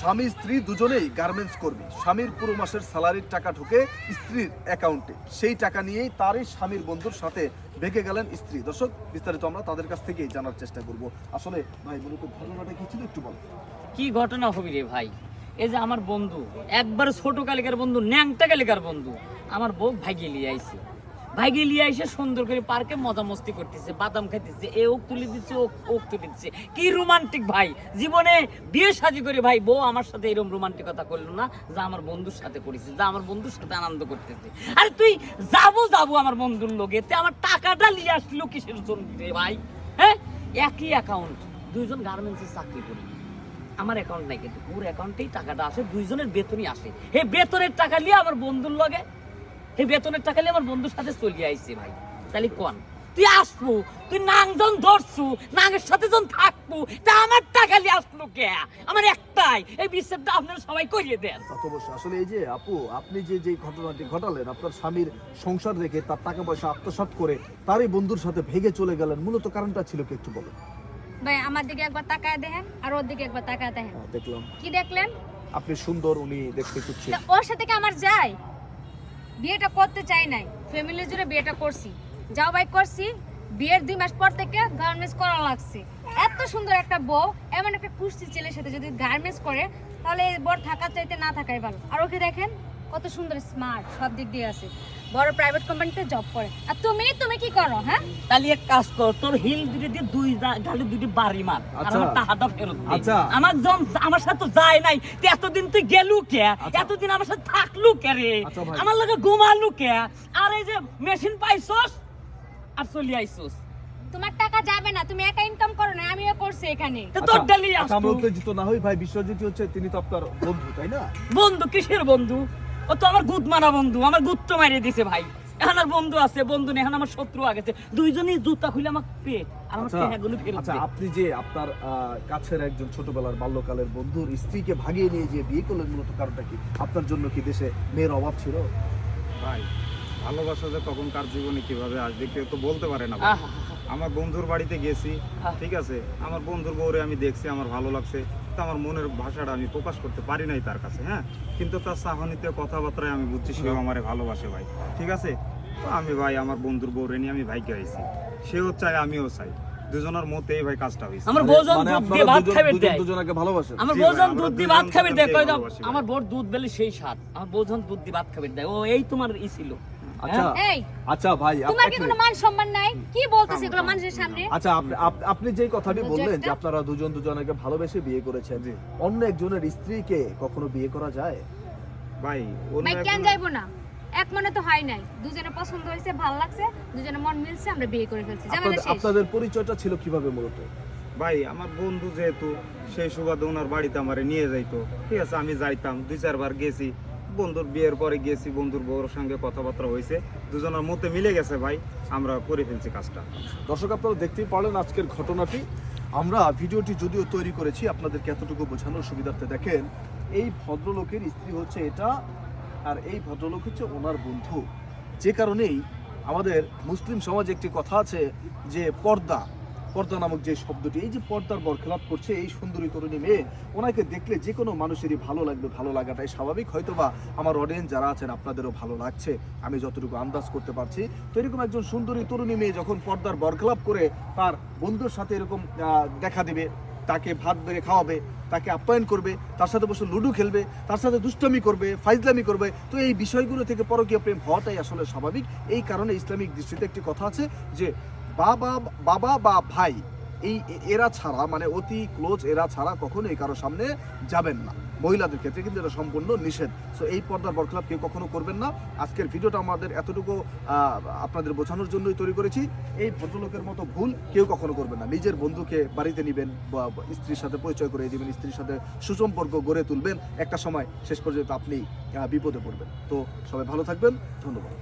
স্বামী স্ত্রী দুজনেই গার্মেন্টস কর্মী। স্বামীর পুরো মাসের স্যালারির টাকা ঢুকে স্ত্রীর অ্যাকাউন্টে, সেই টাকা নিয়েই তারই স্বামীর বন্ধুর সাথে ভেগে গেলেন স্ত্রী। দর্শক, বিস্তারিত আমরা তাদের কাছ থেকেই জানার চেষ্টা করব। আসলে ভাই মূলত ঘটনাটা কি ছিল একটু বল। কি ঘটনা হবে রে ভাই? এই যে আমার বন্ধু, একবার ছোট কালিকার বন্ধু, ন্যাংটা কালিকার বন্ধু, আমার বউ ভাইগে লিয়ে আইসে সুন্দর করে পার্কে মজা মস্তি করতেছে, বাদাম খাইতেছে, এ ওক তুলে দিচ্ছে, ওক তুলে দিচ্ছে। কি রোমান্টিক ভাই! জীবনে বিয়ে শাদী করে ভাই বউ আমার সাথে এরকম রোমান্টিকতা করলো না যা আমার বন্ধুর সাথে করেছে, যা আমার বন্ধুর সাথে আনন্দ করতেছে। আরে তুই যাবো আমার বন্ধুর লোকে, তে আমার টাকাটা নিয়ে আসলো কিসের জন্য রে ভাই? হ্যাঁ, একই অ্যাকাউন্ট, দুইজন গার্মেন্টসে চাকরি করি। আমার অ্যাকাউন্ট নাই, কিন্তু ওর অ্যাকাউন্টেই টাকাটা আসে, দুইজনের বেতনই আসে। হে বেতনের টাকা নিয়ে আমার বন্ধুর লগে, এই বেতনের টাকা নিয়ে আমার বন্ধুর সাথে চলিয়ে আইছে ভাই। তাহলে কোন তুই আসবো, তুই নাংজন ধরছু, নাঙের সাথে যখন থাকবো, তা আমার টাকা নিয়ে আসলো কে? আমার একটাই, এই বিশ্বাসটা আপনারা সবাই করিয়ে দেন। অবশ্যই। আসলে এই যে আপু, আপনি যে ঘটনাটি ঘটালেন, আপনার স্বামীর সংসার রেখে তার টাকা পয়সা আত্মসাৎ করে তারই বন্ধুর সাথে ভেগে চলে গেলেন, মূলত কারণটা ছিল কি একটু বলেন। ভাই আমার দিকে একবার তাকায় দেখেন, আর ওর দিকে একবার তাকায় দেখেন। দেখলাম কি দেখলেন? আপনি সুন্দর, উনি দেখতে কুচ্ছি। তা ওর সাথে কি আমার যায়? বিয়েটা করতে চাই নাই, ফ্যামিলি জুড়ে বিয়েটা করছি, যাও ভাই করছি। বিয়ের 2 মাস পর থেকে গার্মেন্টস করা লাগছে। এত সুন্দর একটা বউ এমন একটা কুষ্টি ছেলের সাথে যদি গার্মেন্টস করে, তাহলে এই বর থাকার চাইতে না থাকাই ভালো। আর ওকে দেখেন কত সুন্দর, স্মার্ট, সব দিক দিয়ে আছে, বড় প্রাইভেট কোম্পানিতে জব করে। আর তুমি কি করো? হ্যাঁ, তাহলে এক কাজ কর, তোর হিল দুটো দিয়ে গালে দুটি বাড়ি মার, আর আমার টাকাটা ফেরত দে। আচ্ছা। আমার সাথে তো যায় নাই, তুই এতদিন তুই গেলু কে? এতদিন আমার সাথে থাকলু কে রে? আমার লগে ঘুমালু কে? আর এই যে মেশিন পাইছস আর চলি আইছস, তোমার টাকা যাবে না, তুমি একা ইনকাম করো না, আমিও করছি এখানে। তো তোর ডালি আচ্ছা, আমরা উত্তেজিত না হই ভাই। বিশ্বজিৎ হচ্ছে, তিনি তো আপনার বন্ধু, তাই না? বন্ধু কিসের বন্ধু? ও তো আমার গুদ মারা বন্ধু, আমার গুদ তো মারিয়ে দিছে ভাই। এখন আর বন্ধু আছে বন্ধু নেই, এখন আমার শত্রু আগেছে। দুইজনই জুতা খুলে আমার পেট আর আমার টাকাগুলো ফেরত আচ্ছা, দে। আপনি যে আপনার কাছের একজন ছোটবেলার বাল্যকালের বন্ধুর স্ত্রীকে ভাগিয়ে নিয়ে যে বিয়ে করলেন, মূলত কারণটা কি? আপনার জন্য কি দেশে মেয়ের অভাব ছিল? ভাই, ভালোবাসা যে কখন কার জীবনে কিভাবে আসবে কেউ তো বলতে পারে না ভাই। আমার বন্ধুর বাড়িতে গেছি, ঠিক আছে, আমার বন্ধুর বউরে আমি দেখছি, আমার ভালো লাগছে, তো আমার মনের ভাষাটা আমি প্রকাশ করতে পারি নাই তার কাছে। হ্যাঁ, কিন্তু তার চাহনিতে কথাবার্তায় আমি বুঝছি সেও আমারে ভালোবাসে ভাই, ঠিক আছে। তো আমি ভাই আমার বন্ধুর বউরে নিয়ে আমি ভাইকে আইছি, সেও চাই আমিও চাই, দুজনের মতে এই ভাই কাজটা হয়েছে। আমার বউজন দুধ দিয়ে ভাত খাবে দেয়, দুজনকে ভালোবাসেন? আমার জি বউজন ভাই, দুধ আমরা দিয়ে ভাত খাবে দেয়, কই দাও ভালোবাসি ভাই। আমার বউর দুধ বেলে সেই স্বাদ। আমার বউজন দুধ দিয়ে ভাত খাবে দেয়, ও এই তোমার ছিল। আচ্ছা এই, আচ্ছা ভাই, তোমার কি কোনো মান সম্মান নাই? কি বলতেছ এগুলো মানুষের সামনে? আচ্ছা, আপনি যে কথাটি বললেন যে আপনারা দুজনকে ভালোবেসে বিয়ে করেছেন, অন্য একজনের স্ত্রীকে কখনো বিয়ে করা যায়? ভাই অন্য ভাই কেন একজন- যাইবো না? এক মনে তো হয় নাই, দুজনে পছন্দ হয়েছে, ভালো লাগছে, দুজনে মন মিলছে, আমরা বিয়ে করে ফেলছি। ঝামেলা শেষ। আপনাদের পরিচয়টা ছিল কিভাবে মূলত? ভাই আমার বন্ধু যেহেতু, সেই সুবাদে ওনার বাড়িতে আমারে নিয়ে যাইতো, ঠিক আছে, আমি যাইতাম, 2-4 বার গেছি। বন্ধুর বিয়ের পরে গেছি, বন্ধুর বউর সঙ্গে কথাবার্তা হয়েছে, দুজনের মতে মিলে গেছে ভাই, আমরা করে ফেলছি কাজটা। দর্শক, আপনারা দেখতেই পারলেন আজকের ঘটনাটি। আমরা ভিডিওটি যদিও তৈরি করেছি আপনাদেরকে এতটুকু বোঝানোর সুবিধার্থে। দেখেন, এই ভদ্রলোকের স্ত্রী হচ্ছে এটা, আর এই ভদ্রলোক হচ্ছে ওনার বন্ধু। যে কারণেই আমাদের মুসলিম সমাজে একটি কথা আছে যে পর্দা নামক যে শব্দটি, এই যে পর্দার বরখেলাপ করছে এই সুন্দরী তরুণী মেয়ে, ওনাকে দেখলে যে কোনো মানুষেরই ভালো লাগবে, ভালো লাগাটাই স্বাভাবিক। হয়তোবা আমার অডিয়েন্স যারা আছেন আপনাদেরও ভালো লাগছে, আমি যতটুকু আন্দাজ করতে পারছি। তো এরকম একজন সুন্দরী তরুণী মেয়ে যখন পর্দার বরখেলাপ করে তার বন্ধুর সাথে এরকম দেখা দেবে, তাকে ভাত বেড়ে খাওয়াবে, তাকে আপ্যায়ন করবে, তার সাথে বসে লুডো খেলবে, তার সাথে দুষ্টামি করবে, ফাইজলামি করবে, তো এই বিষয়গুলো থেকে পরকীয়া প্রেম হওয়াটাই আসলে স্বাভাবিক। এই কারণে ইসলামিক দৃষ্টিতে একটি কথা আছে যে বাবা বা ভাই এরা ছাড়া, মানে অতি ক্লোজ এরা ছাড়া কখনোই কারো সামনে যাবেন না। মহিলাদের ক্ষেত্রে কিন্তু এটা সম্পূর্ণ নিষেধ। সো এই পর্দার বরখেলাপ কেউ কখনো করবেন না। আজকের ভিডিওটা আমাদের এতটুকু আপনাদের বোঝানোর জন্যই তৈরি করেছি। এই ভদ্রলোকের মতো ভুল কেউ কখনো করবেন না। নিজের বন্ধুকে বাড়িতে নেবেন, বা স্ত্রীর সাথে পরিচয় করে দিবেন, স্ত্রীর সাথে সুসম্পর্ক গড়ে তুলবেন, একটা সময় শেষ পর্যন্ত আপনি বিপদে পড়বেন। তো সবাই ভালো থাকবেন, ধন্যবাদ।